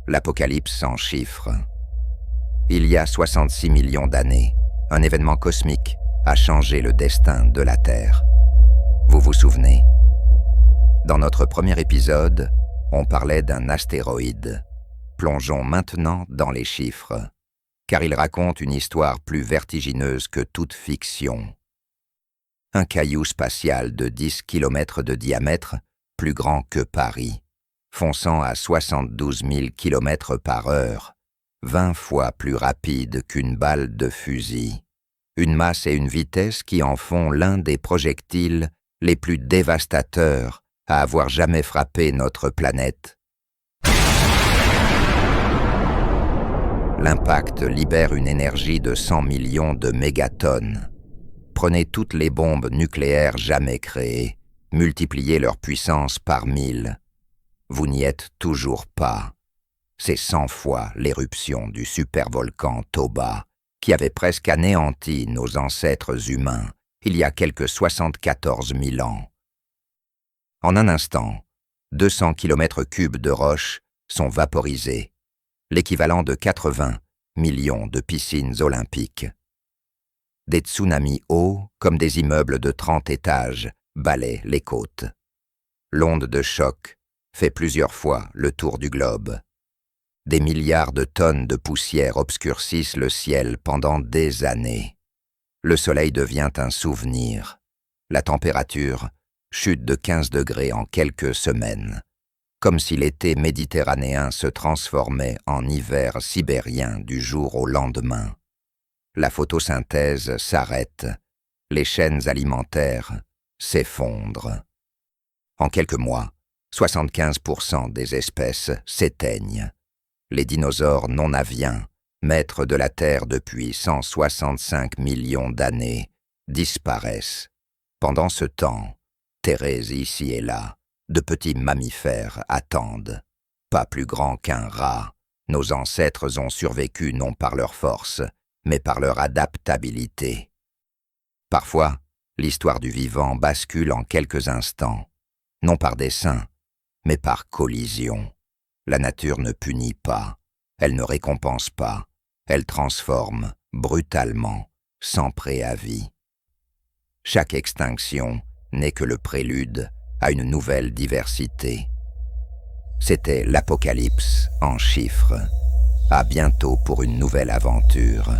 L'Apocalypse en chiffres. Il y a 66 millions d'années, un événement cosmique a changé le destin de la Terre. Vous vous souvenez? Dans notre premier épisode, on parlait d'un astéroïde. Plongeons maintenant dans les chiffres, car il raconte une histoire plus vertigineuse que toute fiction. Un caillou spatial de 10 km de diamètre, plus grand que Paris, fonçant à 72 000 km par heure, 20 fois plus rapide qu'une balle de fusil. Une masse et une vitesse qui en font l'un des projectiles les plus dévastateurs à avoir jamais frappé notre planète. L'impact libère une énergie de 100 millions de mégatonnes. Prenez toutes les bombes nucléaires jamais créées, multipliez leur puissance par 1000. Vous n'y êtes toujours pas. C'est 100 fois l'éruption du supervolcan Toba, qui avait presque anéanti nos ancêtres humains il y a quelques 74 000 ans. En un instant, 200 km3 de roches sont vaporisés, l'équivalent de 80 millions de piscines olympiques. Des tsunamis hauts, comme des immeubles de 30 étages, balaient les côtes. L'onde de choc fait plusieurs fois le tour du globe. Des milliards de tonnes de poussière obscurcissent le ciel pendant des années. Le soleil devient un souvenir. La température chute de 15 degrés en quelques semaines, comme si l'été méditerranéen se transformait en hiver sibérien du jour au lendemain. La photosynthèse s'arrête, les chaînes alimentaires s'effondrent. En quelques mois, 75% des espèces s'éteignent. Les dinosaures non-aviens, maîtres de la Terre depuis 165 millions d'années, disparaissent. Pendant ce temps, terrés ici et là, de petits mammifères attendent. Pas plus grands qu'un rat, nos ancêtres ont survécu non par leur force, mais par leur adaptabilité. Parfois, l'histoire du vivant bascule en quelques instants, non par dessein, mais par collision. La nature ne punit pas, elle ne récompense pas, elle transforme brutalement, sans préavis. Chaque extinction n'est que le prélude à une nouvelle diversité. C'était l'Apocalypse en chiffres. À bientôt pour une nouvelle aventure.